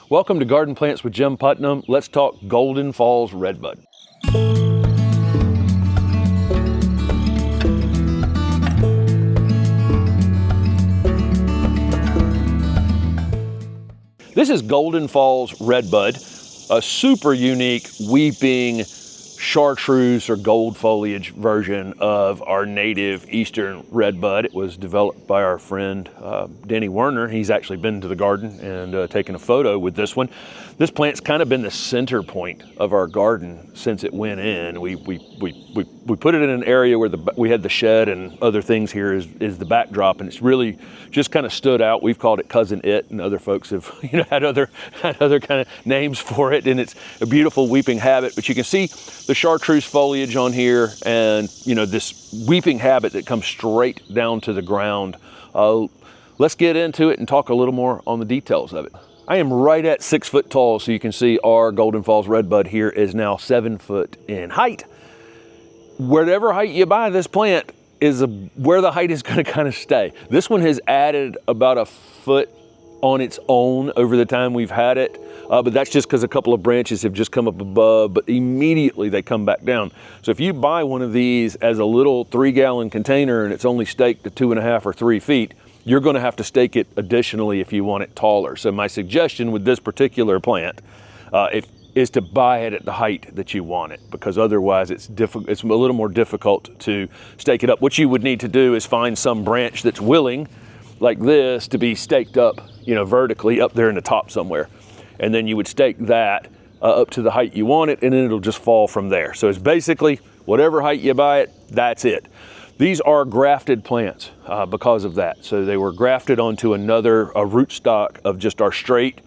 Welcome to Garden Plants with Jim Putnam. Let's talk Golden Falls Redbud. This is Golden Falls Redbud, a super unique weeping chartreuse or gold foliage version of our native eastern redbud. It was developed by our friend Denny Werner. He's actually been to the garden and taken a photo with this one. This plant's kind of been the center point of our garden since it went in. We put it in an area where we had the shed and other things here is the backdrop, and it's really just kind of stood out. We've called it Cousin It, and other folks have had other kind of names for it, and it's a beautiful weeping habit. But you can see the chartreuse foliage on here, and this weeping habit that comes straight down to the ground. Let's get into it and talk a little more on the details of it. I am right at 6 foot tall, so you can see our Golden Falls Redbud here is now 7 foot in height. Whatever height you buy this plant is where the height is going to kind of stay. This one has added about a foot on its own over the time we've had it, but that's just because a couple of branches have just come up above, but immediately they come back down. So if you buy one of these as a little 3-gallon container and it's only staked to 2.5 or 3 feet, you're going to have to stake it additionally if you want it taller. So my suggestion with this particular plant is to buy it at the height that you want it, because otherwise it's a little more difficult to stake it up. What you would need to do is find some branch that's willing, like this, to be staked up, vertically up there in the top somewhere. And then you would stake that up to the height you want it, and then it'll just fall from there. So it's basically whatever height you buy it, that's it. These are grafted plants because of that. So they were grafted onto a rootstock of just our straight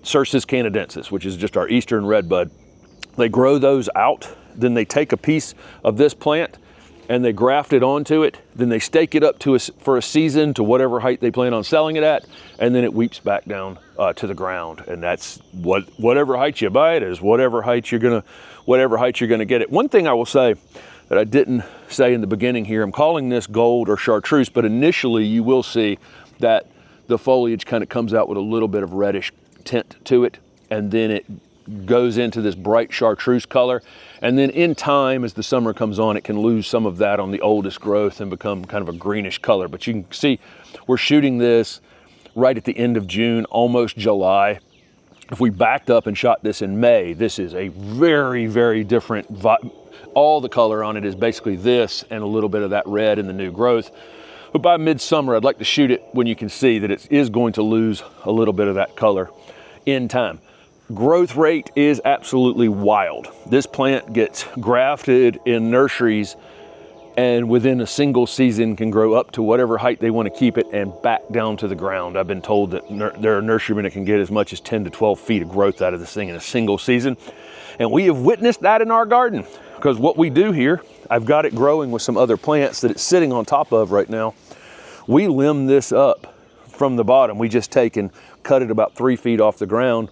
Cercis canadensis, which is just our eastern redbud. They grow those out, then they take a piece of this plant and they graft it onto it, then they stake it up for a season to whatever height they plan on selling it at, and then it weeps back down to the ground. And that's whatever height you buy it is whatever height you're gonna get it. One thing I will say that I didn't say in the beginning here, I'm calling this gold or chartreuse, but initially you will see that the foliage kind of comes out with a little bit of reddish tint to it, and then it goes into this bright chartreuse color. And then in time, as the summer comes on, it can lose some of that on the oldest growth and become kind of a greenish color. But you can see we're shooting this right at the end of June, almost July. If we backed up and shot this in May, this is a very, very different all the color on it is basically this and a little bit of that red in the new growth. But by midsummer, I'd like to shoot it when you can see that it is going to lose a little bit of that color in time. Growth rate is absolutely wild. This plant gets grafted in nurseries and within a single season can grow up to whatever height they want to keep it and back down to the ground. I've been told that there are nurserymen that can get as much as 10 to 12 feet of growth out of this thing in a single season. And we have witnessed that in our garden, because what we do here, I've got it growing with some other plants that it's sitting on top of right now. We limb this up from the bottom. We just take and cut it about 3 feet off the ground.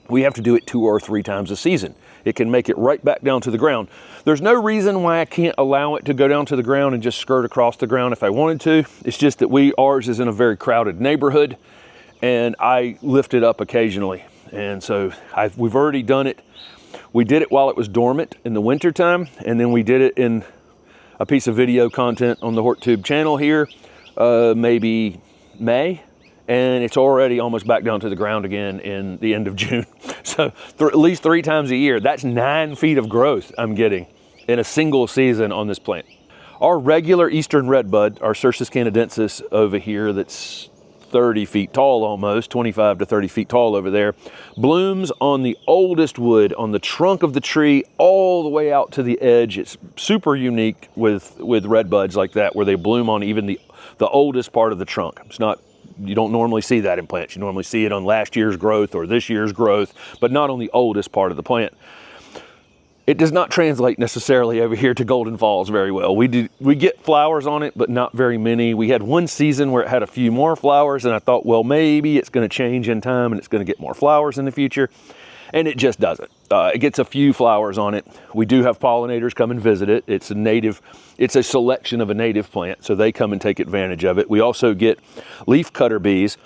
We have to do it 2 or 3 times a season. It can make it right back down to the ground. There's no reason why I can't allow it to go down to the ground and just skirt across the ground if I wanted to. It's just that ours is in a very crowded neighborhood, and I lift it up occasionally. And so we've already done it. We did it while it was dormant in the winter time, and then we did it in a piece of video content on the HortTube channel here, maybe May, and it's already almost back down to the ground again in the end of June. So at least 3 times a year, that's 9 feet of growth I'm getting in a single season on this plant. Our regular eastern redbud, our Cercis canadensis over here, that's 30 feet tall almost, 25 to 30 feet tall over there, blooms on the oldest wood, on the trunk of the tree, all the way out to the edge. It's super unique with redbuds like that, where they bloom on even the oldest part of the trunk. You don't normally see that in plants. You normally see it on last year's growth or this year's growth, but not on the oldest part of the plant. It does not translate necessarily over here to Golden Falls very well. We get flowers on it, but not very many. We had one season where it had a few more flowers, and I thought, well, maybe it's going to change in time and it's going to get more flowers in the future. And it just doesn't. It gets a few flowers on it. We do have pollinators come and visit it. It's a selection of a native plant, so they come and take advantage of it. We also get leaf cutter bees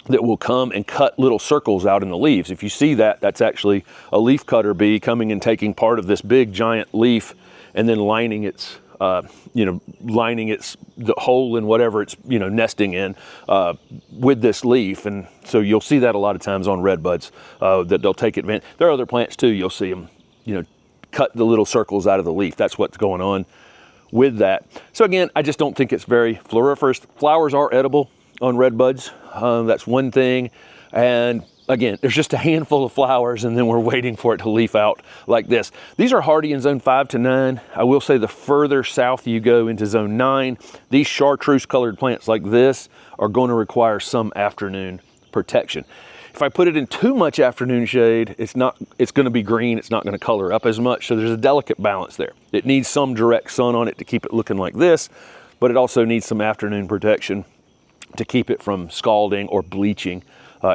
that will come and cut little circles out in the leaves. If you see that, that's actually a leaf cutter bee coming and taking part of this big giant leaf and then lining its, the hole in whatever it's, nesting in with this leaf. And so you'll see that a lot of times on redbuds that they'll take advantage. There are other plants too, you'll see them, cut the little circles out of the leaf. That's what's going on with that. So again, I just don't think it's very floriferous. Flowers are edible on redbuds. That's one thing. And again, there's just a handful of flowers and then we're waiting for it to leaf out like this. These are hardy in zone 5 to 9. I will say the further south you go into zone 9, these chartreuse colored plants like this are going to require some afternoon protection. If I put it in too much afternoon shade, it's going to be green. It's not going to color up as much. So there's a delicate balance there. It needs some direct sun on it to keep it looking like this, but it also needs some afternoon protection to keep it from scalding or bleaching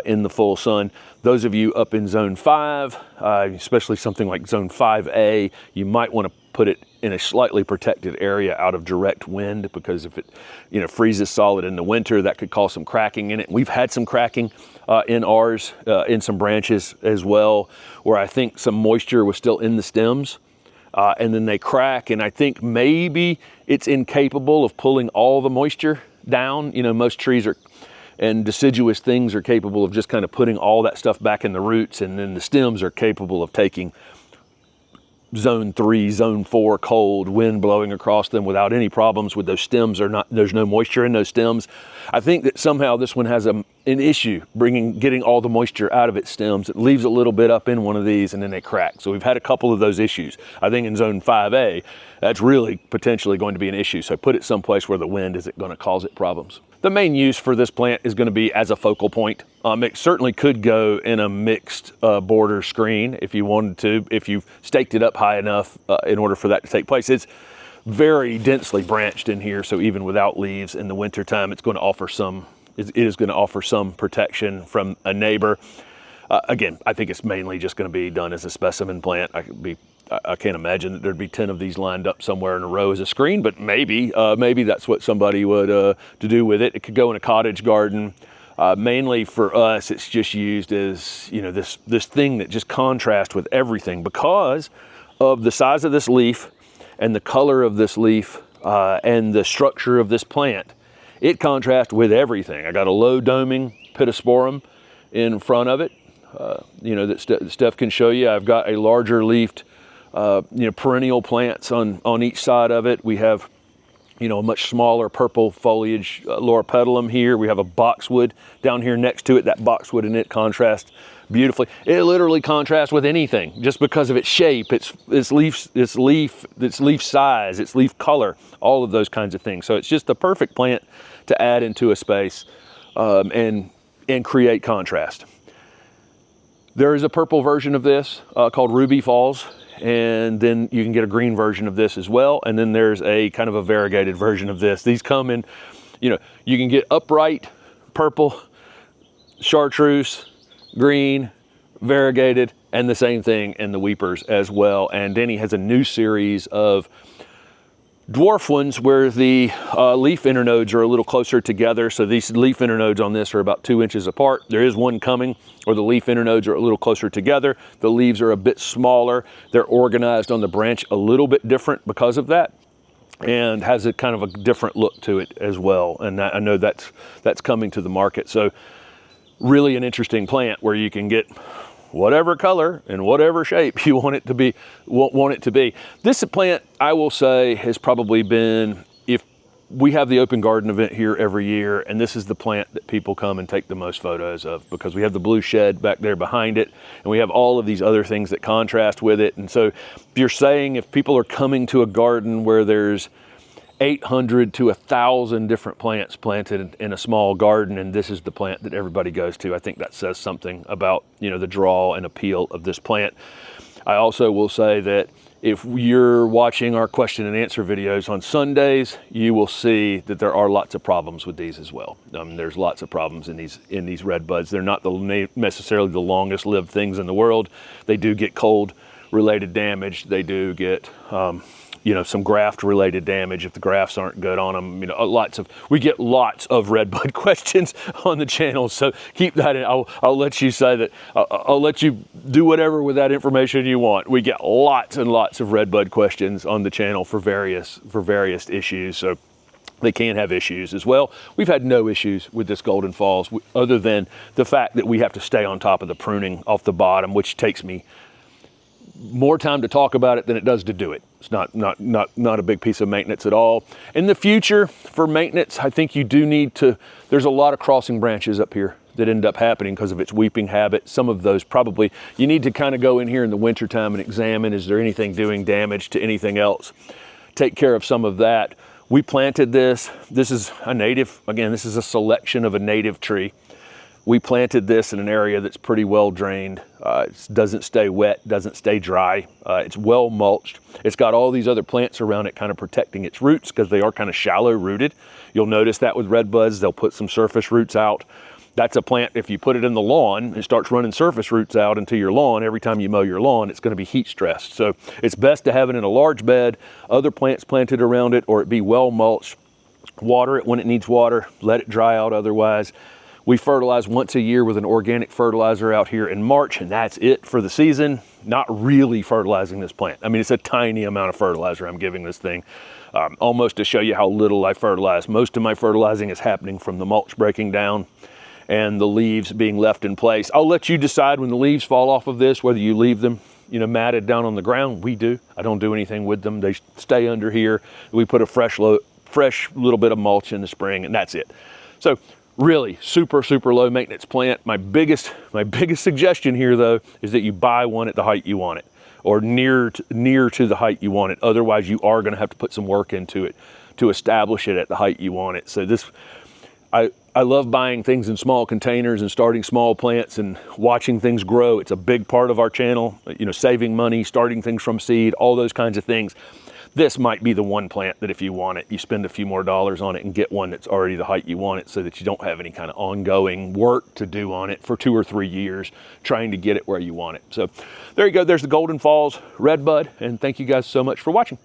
in the full sun. Those of you up in zone 5, especially something like zone 5A, you might want to put it in a slightly protected area out of direct wind, because if it freezes solid in the winter, that could cause some cracking in it. We've had some cracking in ours, in some branches as well, where I think some moisture was still in the stems. And then they crack, and I think maybe it's incapable of pulling all the moisture down. Most trees and deciduous things are capable of just kind of putting all that stuff back in the roots, and then the stems are capable of taking zone 3, zone 4 cold, wind blowing across them without any problems with those stems. There's no moisture in those stems. I think that somehow this one has an issue getting all the moisture out of its stems. It leaves a little bit up in one of these and then they crack. So we've had a couple of those issues. I think in zone 5A, that's really potentially going to be an issue. So put it someplace where the wind isn't going to cause it problems. The main use for this plant is going to be as a focal point. It certainly could go in a mixed border screen if you wanted to, if you staked it up high enough in order for that to take place. It's very densely branched in here, so even without leaves in the wintertime, it is going to offer some protection from a neighbor. Again, I think it's mainly just going to be done as a specimen plant. I can't imagine that there'd be 10 of these lined up somewhere in a row as a screen, but maybe that's what somebody would to do with it. It could go in a cottage garden. Mainly for us, it's just used as, this thing that just contrasts with everything because of the size of this leaf and the color of this leaf and the structure of this plant. It contrasts with everything. I got a low doming pittosporum in front of it, that Steph can show you. I've got a larger leafed perennial plants on each side of it. We have, a much smaller purple foliage loropetalum here. We have a boxwood down here next to it. That boxwood and it contrast beautifully. It literally contrasts with anything just because of its shape, its leaf size, its leaf color, all of those kinds of things. So it's just the perfect plant to add into a space and create contrast. There is a purple version of this called Ruby Falls. And then you can get a green version of this as well. And then there's a kind of a variegated version of this. These come in, you can get upright, purple, chartreuse, green, variegated, and the same thing in the weepers as well. And Denny has a new series of dwarf ones where the leaf internodes are a little closer together. So these leaf internodes on this are about 2 inches apart. There is one coming where the leaf internodes are a little closer together. The leaves are a bit smaller. They're organized on the branch a little bit different because of that, and has a kind of a different look to it as well. And I know that's coming to the market. So really an interesting plant where you can get whatever color and whatever shape you want it to be. This plant, I will say, has probably been, if we have the open garden event here every year, and this is the plant that people come and take the most photos of, because we have the blue shed back there behind it, and we have all of these other things that contrast with it. And so if people are coming to a garden where there's 800 to 1,000 different plants planted in a small garden, and this is the plant that everybody goes to, I think that says something about, the draw and appeal of this plant. I also will say that if you're watching our question and answer videos on Sundays, you will see that there are lots of problems with these as well. There's lots of problems in these red buds. They're not necessarily the longest lived things in the world. They do get cold related damage. They do get you know, some graft related damage if the grafts aren't good on them. You know, we get lots of redbud questions on the channel, so keep that in. I'll let you say that. I'll let you do whatever with that information you want. We get lots and lots of redbud questions on the channel for various issues, so they can have issues as well. We've had no issues with this Golden Falls other than the fact that we have to stay on top of the pruning off the bottom, which takes me more time to talk about it than it does to do it. It's not a big piece of maintenance at all. In the future, for maintenance, I think you do need to, there's a lot of crossing branches up here that end up happening because of its weeping habit. Some of those probably, you need to kind of go in here in the wintertime and examine, is there anything doing damage to anything else? Take care of some of that. We planted this. This is a native, again, this is a selection of a native tree. We planted this in an area that's pretty well drained. It doesn't stay wet, doesn't stay dry. It's well mulched. It's got all these other plants around it kind of protecting its roots because they are kind of shallow rooted. You'll notice that with redbuds, they'll put some surface roots out. That's a plant, if you put it in the lawn, it starts running surface roots out into your lawn. Every time you mow your lawn, it's gonna be heat stressed. So it's best to have it in a large bed, other plants planted around it, or it be well mulched. Water it when it needs water, let it dry out otherwise. We fertilize once a year with an organic fertilizer out here in March, and that's it for the season. Not really fertilizing this plant. I mean, it's a tiny amount of fertilizer I'm giving this thing, almost to show you how little I fertilize. Most of my fertilizing is happening from the mulch breaking down and the leaves being left in place. I'll let you decide when the leaves fall off of this, whether you leave them, you know, matted down on the ground. We do. I don't do anything with them. They stay under here. We put a fresh little bit of mulch in the spring, and that's it. So really super low maintenance plant. My biggest suggestion here though is that you buy one at the height you want it, or near to the height you want it. Otherwise you are going to have to put some work into it to establish it at the height you want it. So this, I love buying things in small containers and starting small plants and watching things grow. It's a big part of our channel, you know, saving money, starting things from seed, all those kinds of things. This might be the one plant that if you want it, you spend a few more dollars on it and get one that's already the height you want it, so that you don't have any kind of ongoing work to do on it for 2 or 3 years trying to get it where you want it. So there you go. There's the Golden Falls Redbud, and thank you guys so much for watching.